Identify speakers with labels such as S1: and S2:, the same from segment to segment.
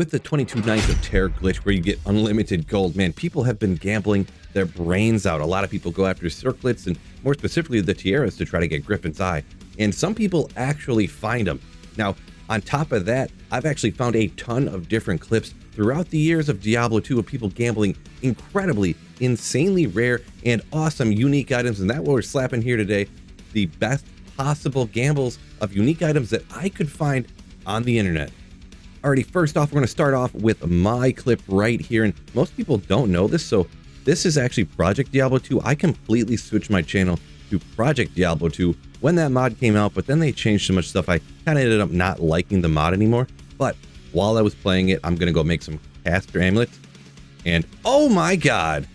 S1: With the 22 Nights of Terror glitch where you get unlimited gold, man, people have been gambling their brains out. A lot of people go after circlets and more specifically the tiaras to try to get Griffin's eye. And some people actually find them. Now, on top of that, I've actually found a ton of different clips throughout the years of Diablo 2 of people gambling incredibly, insanely rare, and awesome unique items. And that's what we're slapping here today. The best possible gambles of unique items that I could find on the internet. Alrighty, first off, we're going to start off with my clip right here, and most people don't know this, so this is actually Project Diablo 2. I completely switched my channel to Project Diablo 2 when that mod came out, but then they changed so much stuff, I kind of ended up not liking the mod anymore. But while I was playing it, I'm going to go make some caster amulets, and oh my god!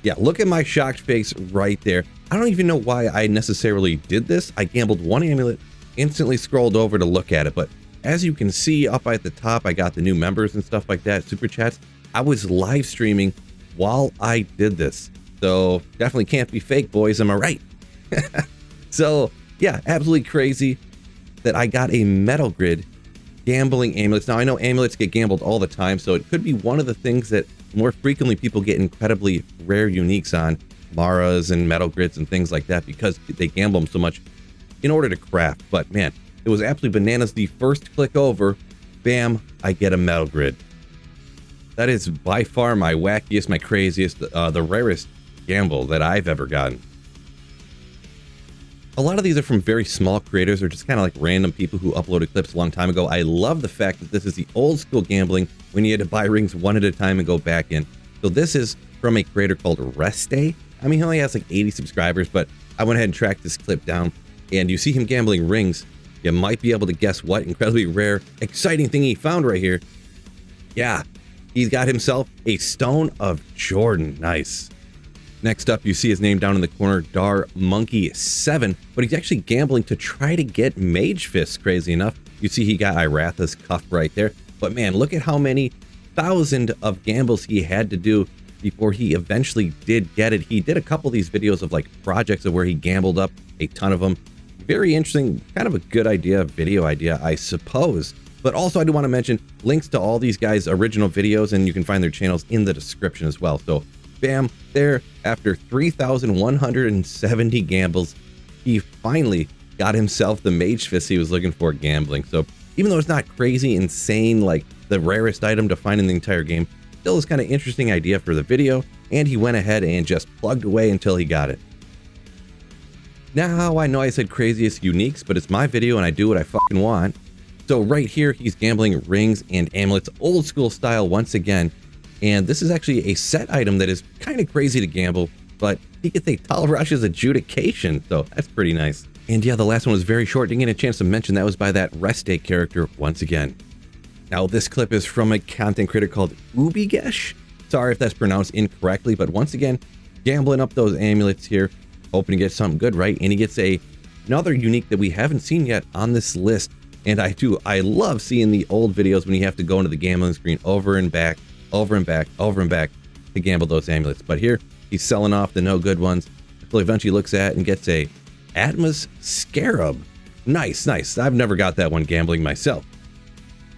S1: Yeah, look at my shocked face right there. I don't even know why I necessarily did this. I gambled one amulet, instantly scrolled over to look at it, but as you can see up at the top, I got the new members and stuff like that, super chats. I was live streaming while I did this. So definitely can't be fake, boys, am I right? So yeah, absolutely crazy that I got a metalgrid gambling amulets. Now I know amulets get gambled all the time, so it could be one of the things that more frequently people get incredibly rare uniques on, Maras and metalgrids and things like that, because they gamble them so much in order to craft. But man, it was absolutely bananas. The first click over, bam, I get a metal grid. That is by far my wackiest, my craziest, the rarest gamble that I've ever gotten. A lot of these are from very small creators or just kind of like random people who uploaded clips a long time ago. I love the fact that this is the old school gambling when you had to buy rings one at a time and go back in. So this is from a creator called Resurrected. I mean, he only has like 80 subscribers, but I went ahead and tracked this clip down, and you see him gambling rings. You might be able to guess what incredibly rare, exciting thing he found right here. Yeah, he's got himself a Stone of Jordan. Nice. Next up, you see his name down in the corner, Monkey7, but he's actually gambling to try to get magefist, crazy enough. You see he got Iratha's cuff right there. But man, look at how many thousand of gambles he had to do before he eventually did get it. He did a couple of these videos of like projects of where he gambled up a ton of them. Very interesting, kind of a good idea, video idea, I suppose. But also I do want to mention links to all these guys' original videos, and you can find their channels in the description as well. So bam, there, after 3,170 gambles, he finally got himself the magefist he was looking for gambling. So even though it's not crazy, insane, like the rarest item to find in the entire game, still is kind of interesting idea for the video, and he went ahead and just plugged away until he got it. Now, I know I said craziest uniques, but it's my video and I do what I fucking want. So right here, he's gambling rings and amulets, old school style once again. And this is actually a set item that is kind of crazy to gamble, but he gets a Talrush's adjudication, so that's pretty nice. And yeah, the last one was very short, didn't get a chance to mention that was by that Resurrected character once again. Now, this clip is from a content creator called Ubigesh. Sorry if that's pronounced incorrectly, but once again, gambling up those amulets here, hoping to get something good, right? And he gets another unique that we haven't seen yet on this list. And I love seeing the old videos when you have to go into the gambling screen over and back, over and back, over and back to gamble those amulets. But here, he's selling off the no good ones until he eventually looks at and gets a Atmos Scarab. Nice, nice. I've never got that one gambling myself.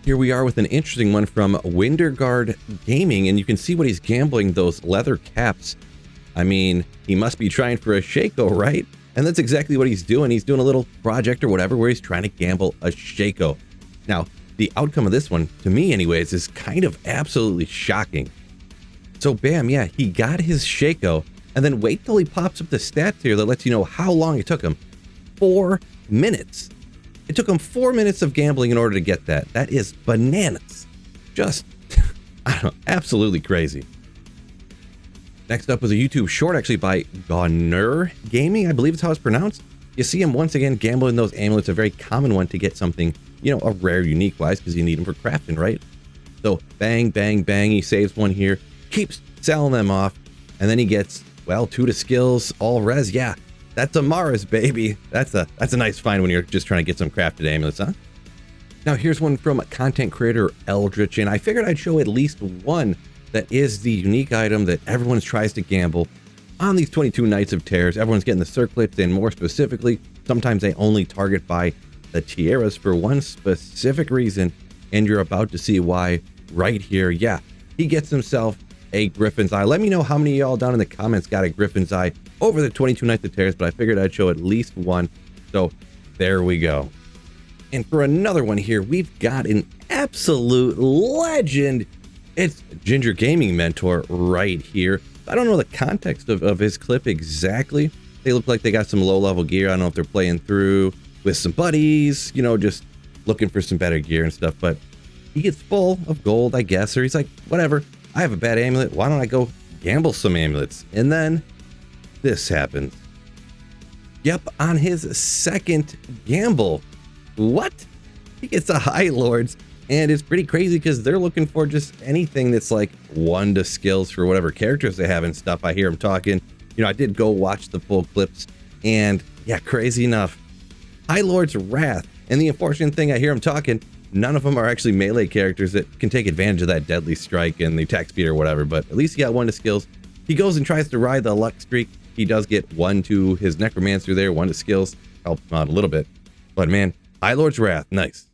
S1: Here we are with an interesting one from Winterguard Gaming, and you can see what he's gambling, those leather caps. I mean, he must be trying for a Shaco, right? And that's exactly what he's doing. He's doing a little project or whatever where he's trying to gamble a Shaco. Now, the outcome of this one, to me anyways, is kind of absolutely shocking. So bam, yeah, he got his Shaco, and then wait till he pops up the stats here that lets you know how long it took him. 4 minutes. It took him 4 minutes of gambling in order to get that. That is bananas. Just, I don't know, absolutely crazy. Next up was a YouTube short actually by Gonner Gaming, I believe it's how it's pronounced. You see him once again gambling those amulets, a very common one to get something, you know, a rare unique wise, because you need them for crafting, right? So bang, bang, bang, he saves one here, keeps selling them off, and then he gets, well, 2 to skills, all res. Yeah, that's a Mars, baby. That's a nice find when you're just trying to get some crafted amulets, huh? Now here's one from content creator Eldritch, and I figured I'd show at least one that is the unique item that everyone tries to gamble on these 22 Nights of Terrors. Everyone's getting the circlets, and more specifically, sometimes they only target by the tiaras for one specific reason, and you're about to see why right here. Yeah, he gets himself a Griffin's Eye. Let me know how many of y'all down in the comments got a Griffin's Eye over the 22 Nights of Terrors, but I figured I'd show at least one. So there we go. And for another one here, we've got an absolute legend. It's Ginger Gaming Mentor right here. I don't know the context of his clip exactly. They look like they got some low-level gear. I don't know if they're playing through with some buddies, you know, just looking for some better gear and stuff. But he gets full of gold, I guess, or he's like, whatever, I have a bad amulet. Why don't I go gamble some amulets? And then this happens. Yep, on his second gamble. What? He gets a highlords, and it's pretty crazy because they're looking for just anything that's like 1 to skills for whatever characters they have and stuff. I hear him talking. You know, I did go watch the full clips, and yeah, crazy enough, highlord's wrath. And the unfortunate thing, I hear him talking, none of them are actually melee characters that can take advantage of that deadly strike and the attack speed or whatever, but at least he got 1 to skills. He goes and tries to ride the luck streak. He does get 1 to his necromancer there, 1 to skills, helps him out a little bit. But man, highlord's wrath, nice.